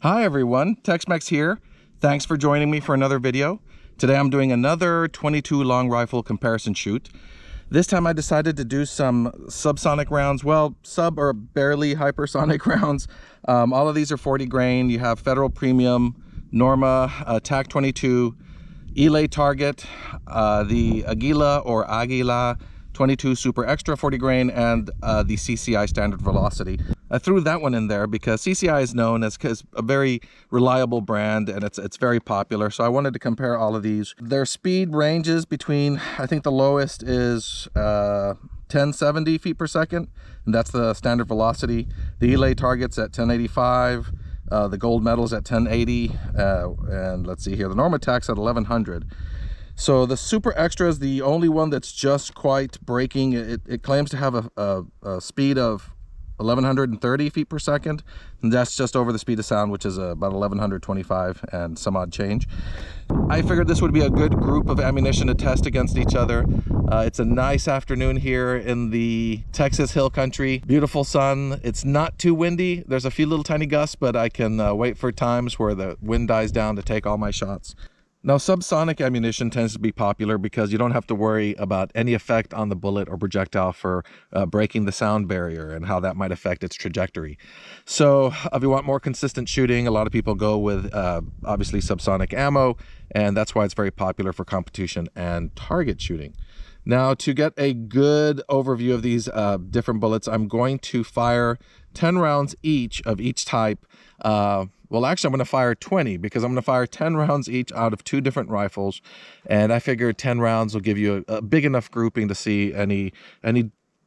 Hi everyone, Tex-Mex here. Thanks for joining me for another video. Today I'm doing another 22 long rifle comparison shoot. This time I decided to do some subsonic rounds, well, sub or barely hypersonic rounds. All of these are 40 grain. You have Federal Premium, Norma Tac-22, Eley Target, the Aguila or Aguila 22 Super Extra 40 grain, and the CCI Standard Velocity. I threw that one in there because CCI is known as a very reliable brand, and it's very popular. So I wanted to compare all of these. Their speed ranges between, I think the lowest is 1070 feet per second, and that's the standard velocity. The Eley Target's at 1085. The gold medal's at 1080, and let's see here, the Norma Tac's at 1100. So the Super Extra is the only one that's just quite breaking. It claims to have a speed of 1130 feet per second, and that's just over the speed of sound, which is about 1125 and some odd change. I figured this would be a good group of ammunition to test against each other. It's a nice afternoon here in the Texas Hill Country. Beautiful sun. It's not too windy. There's a few little tiny gusts, but I can wait for times where the wind dies down to take all my shots. Now, subsonic ammunition tends to be popular because you don't have to worry about any effect on the bullet or projectile for breaking the sound barrier and how that might affect its trajectory. So if you want more consistent shooting, a lot of people go with obviously subsonic ammo, and that's why it's very popular for competition and target shooting. Now, to get a good overview of these different bullets, I'm going to fire 10 rounds each of each type. Well, actually, I'm going to fire 20 because I'm going to fire 10 rounds each out of 2 different rifles. And I figured 10 rounds will give you a big enough grouping to see any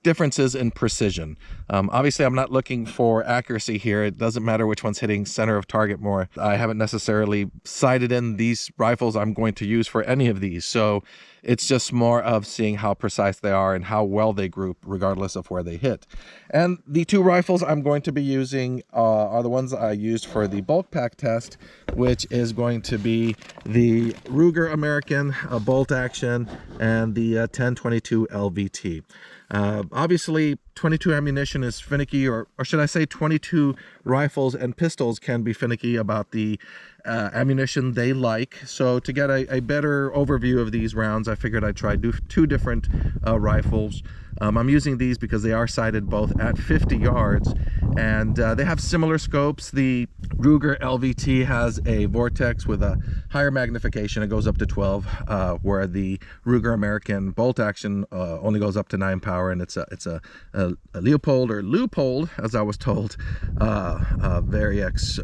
differences in precision. Obviously, I'm not looking for accuracy here. It doesn't matter which one's hitting center of target more. I haven't necessarily sighted in these rifles I'm going to use for any of these. So it's just more of seeing how precise they are and how well they group regardless of where they hit. And the 2 rifles I'm going to be using are the ones I used for the bulk pack test, which is going to be the Ruger American bolt action and the 1022 LVT. Obviously 22 ammunition is finicky, or should I say 22 rifles and pistols can be finicky about the ammunition they like. So to get a better overview of these rounds, I figured I'd try 2 different rifles. I'm using these because they are sighted both at 50 yards, and they have similar scopes. The Ruger LVT has a vortex with a higher magnification. It goes up to 12, where the Ruger American bolt action only goes up to 9 power, and it's a Leopold, or Leupold, as I was told, Variex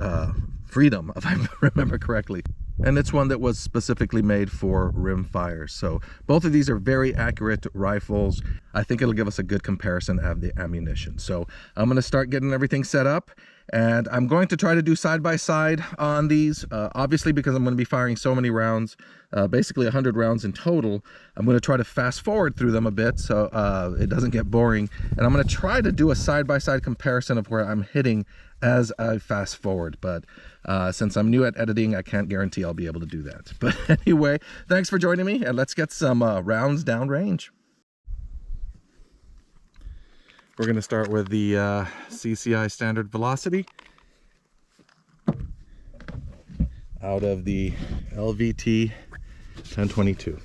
Freedom, if I remember correctly. And it's one that was specifically made for rim fire. So both of these are very accurate rifles. I think it'll give us a good comparison of the ammunition. So I'm going to start getting everything set up, and I'm going to try to do side by side on these. Obviously, because I'm going to be firing so many rounds, basically 100 rounds in total, I'm going to try to fast forward through them a bit so it doesn't get boring. And I'm going to try to do a side by side comparison of where I'm hitting as I fast forward, but since I'm new at editing, I can't guarantee I'll be able to do that. But anyway, thanks for joining me, and let's get some rounds downrange. We're going to start with the CCI Standard Velocity out of the LVT 1022.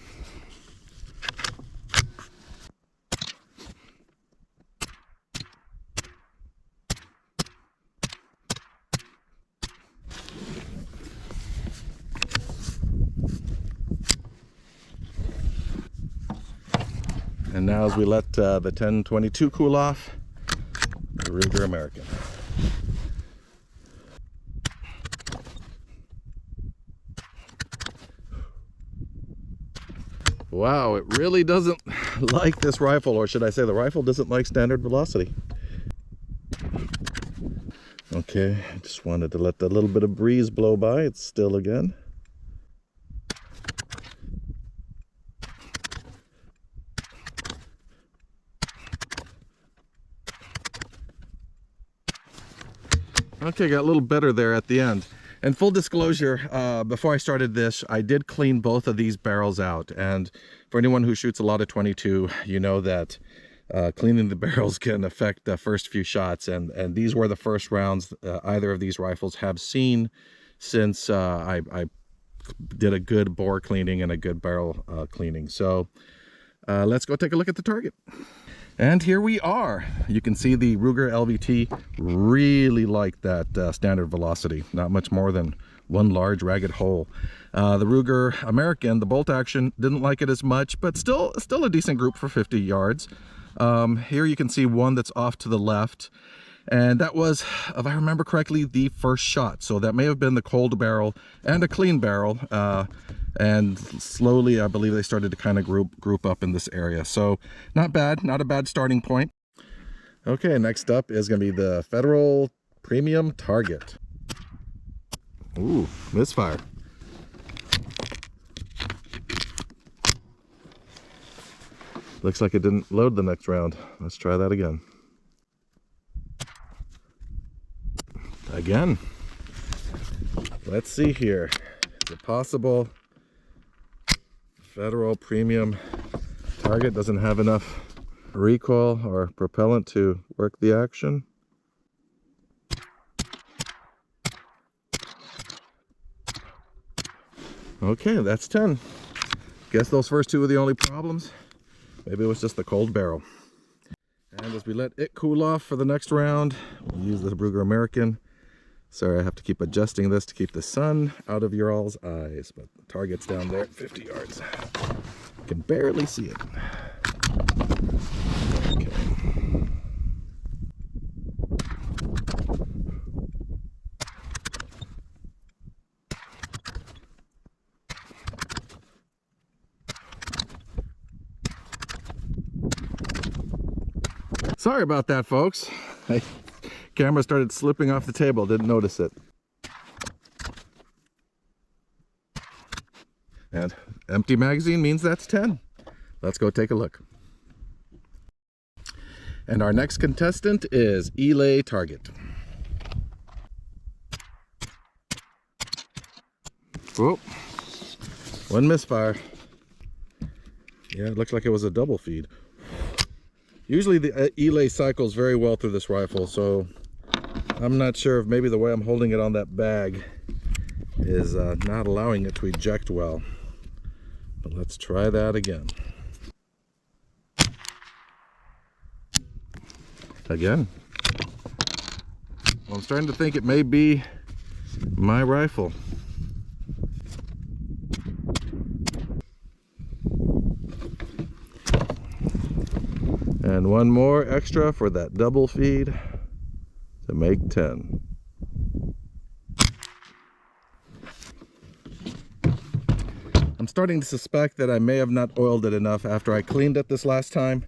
And now as we let the 1022 cool off, the Ruger American. Wow, it really doesn't like this rifle, or should I say the rifle doesn't like standard velocity. Okay, I just wanted to let that little bit of breeze blow by. It's still again. Okay, got a little better there at the end. And full disclosure, before I started this, I did clean both of these barrels out. And for anyone who shoots a lot of 22, you know that cleaning the barrels can affect the first few shots, and these were the first rounds either of these rifles have seen since I did a good bore cleaning and a good barrel cleaning. So let's go take a look at the target. And here we are. You can see the Ruger LVT really liked that standard velocity. Not much more than one large ragged hole. The Ruger American, the bolt action, didn't like it as much, but still a decent group for 50 yards. Here you can see one that's off to the left. And that was, if I remember correctly, the first shot. So that may have been the cold barrel and a clean barrel. And slowly, I believe they started to kind of group up in this area. So not bad, not a bad starting point. Okay, next up is going to be the Federal Premium Target. Ooh, misfire. Looks like it didn't load the next round. Let's try that again. Again. Let's see here. Is it possible Federal Premium Target doesn't have enough recoil or propellant to work the action? Okay, that's 10. Guess those first two were the only problems. Maybe it was just the cold barrel. And as we let it cool off for the next round, we'll use the Ruger American. Sorry, I have to keep adjusting this to keep the sun out of your all's eyes, but the target's down there at 50 yards. You can barely see it. Okay. Sorry about that, folks. Camera started slipping off the table, didn't notice it. And empty magazine means that's 10. Let's go take a look. And our next contestant is Eley Target. Whoa, one misfire. Yeah, it looks like it was a double feed. Usually the Eley cycles very well through this rifle, so I'm not sure if maybe the way I'm holding it on that bag is not allowing it to eject well. But let's try that again. Again. Well, I'm starting to think it may be my rifle. And one more extra for that double feed to make 10. I'm starting to suspect that I may have not oiled it enough after I cleaned it this last time.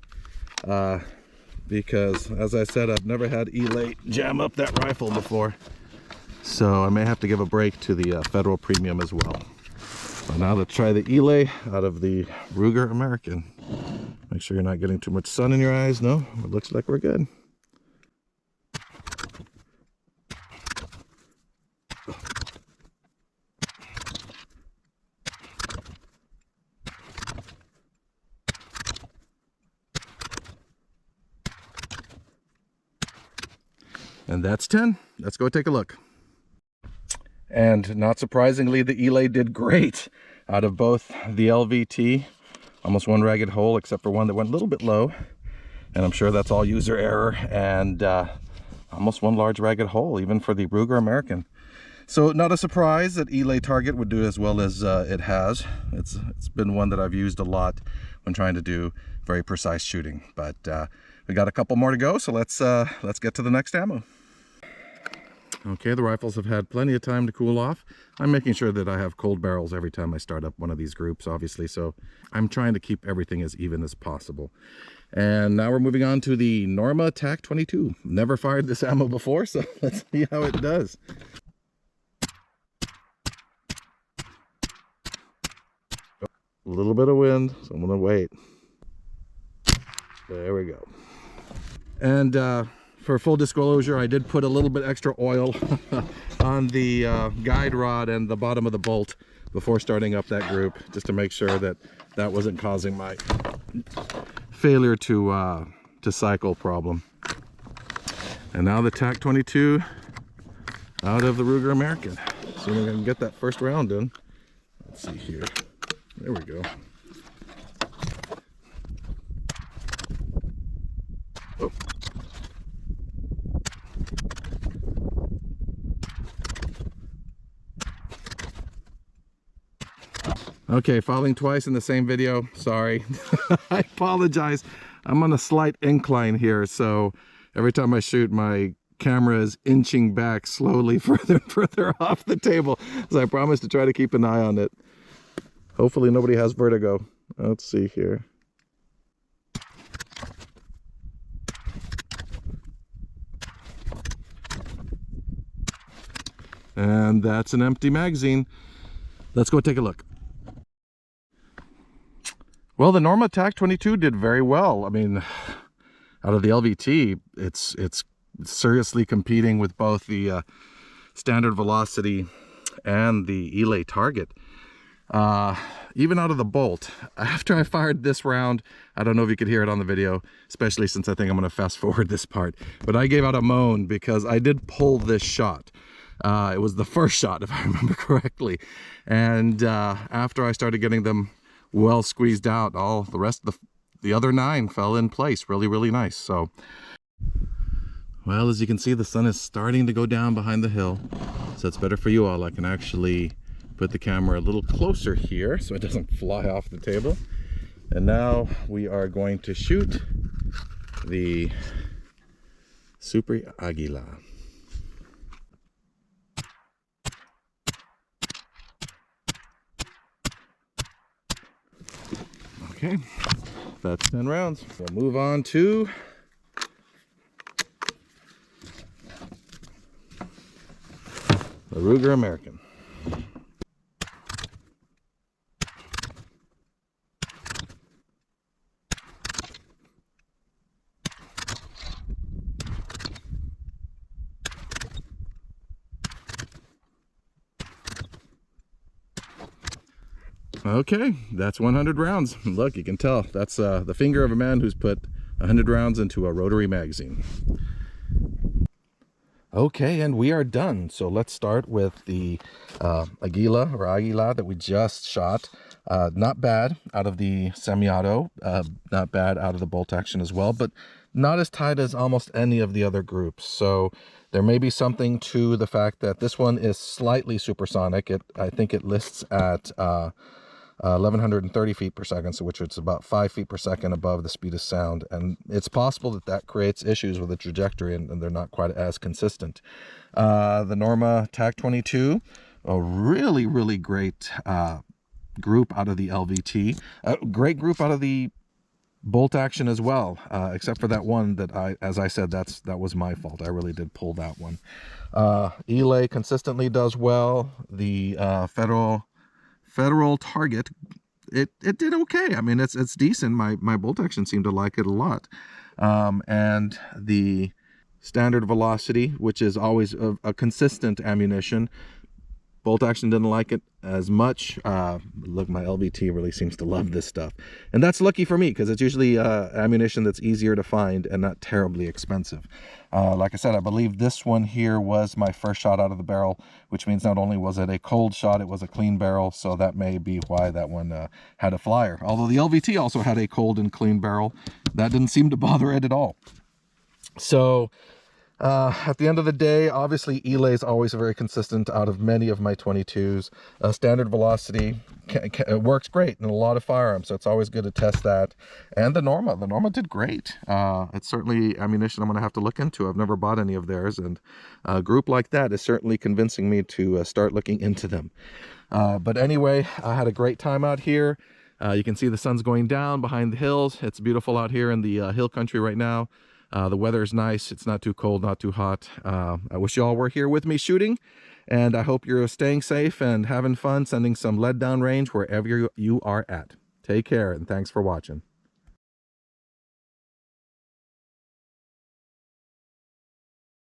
Because, as I said, I've never had Eley jam up that rifle before. So I may have to give a break to the Federal Premium as well. But now let's try the Eley out of the Ruger American. Make sure you're not getting too much sun in your eyes. No, it looks like we're good. And that's 10. Let's go take a look. And not surprisingly, the Eley did great out of both the LVT. Almost one ragged hole, except for one that went a little bit low. And I'm sure that's all user error. And almost one large ragged hole, even for the Ruger American. So not a surprise that Eley Target would do as well as it has. It's been one that I've used a lot when trying to do very precise shooting. But we got a couple more to go, so let's get to the next ammo. Okay, the rifles have had plenty of time to cool off. I'm making sure that I have cold barrels every time I start up one of these groups, obviously, so I'm trying to keep everything as even as possible. And now we're moving on to the Norma Tac-22. Never fired this ammo before, so let's see how it does. A little bit of wind, so I'm gonna wait. There we go. And for full disclosure, I did put a little bit extra oil on the guide rod and the bottom of the bolt before starting up that group, just to make sure that that wasn't causing my failure to to cycle problem. And now the Tac-22 out of the Ruger American. See if I can get that first round in. Let's see here. There we go. Oh. Okay, falling twice in the same video. Sorry. I apologize. I'm on a slight incline here, so every time I shoot, my camera is inching back slowly further and further off the table. So I promise to try to keep an eye on it. Hopefully nobody has vertigo. Let's see here. And that's an empty magazine. Let's go take a look. Well, the Norma Tac-22 did very well. I mean, out of the LVT, it's seriously competing with both the Standard Velocity and the Eley Target. Even out of the bolt, after I fired this round, I don't know if you could hear it on the video, especially since I think I'm going to fast forward this part, but I gave out a moan because I did pull this shot. It was the first shot, if I remember correctly. And after I started getting them well squeezed out, all the rest of the other 9 fell in place really nice. So, well, as you can see, the sun is starting to go down behind the hill, so it's better for you all. I can actually put the camera a little closer here so it doesn't fly off the table. And now we are going to shoot the Super Aguila. Okay, that's 10 rounds. We'll move on to the Ruger American. Okay, that's 100 rounds. Look, you can tell that's the finger of a man who's put 100 rounds into a rotary magazine. Okay, and we are done. So let's start with the Aguila that we just shot. Not bad out of the semi-auto, not bad out of the bolt action as well, but not as tight as almost any of the other groups. So there may be something to the fact that this one is slightly supersonic. I think it lists at 1130 feet per second, so which is about 5 feet per second above the speed of sound, and it's possible that that creates issues with the trajectory, and they're not quite as consistent. The Norma Tac-22, a really great group out of the LVT, great group out of the bolt action as well, except for that one that as I said, that was my fault. I really did pull that one. Eley consistently does well. The Federal Target, it did okay. I mean, it's decent. My bolt action seemed to like it a lot. And the Standard Velocity, which is always a consistent ammunition, bolt action didn't like it as much. Look, my LVT really seems to love this stuff, and that's lucky for me because it's usually ammunition that's easier to find and not terribly expensive. Like I said, I believe this one here was my first shot out of the barrel, which means not only was it a cold shot, it was a clean barrel, so that may be why that one had a flyer. Although the LVT also had a cold and clean barrel, that didn't seem to bother it at all. So at the end of the day, obviously Eley is always very consistent out of many of my 22s. Standard Velocity works great in a lot of firearms, so it's always good to test that. And the Norma did great. It's certainly ammunition I'm going to have to look into. I've never bought any of theirs, and a group like that is certainly convincing me to start looking into them. But anyway, I had a great time out here. You can see the sun's going down behind the hills. It's beautiful out here in the hill country right now. The weather is nice. It's not too cold, not too hot. I wish you all were here with me shooting, and I hope you're staying safe and having fun sending some lead down range wherever you are at. Take care, and thanks for watching.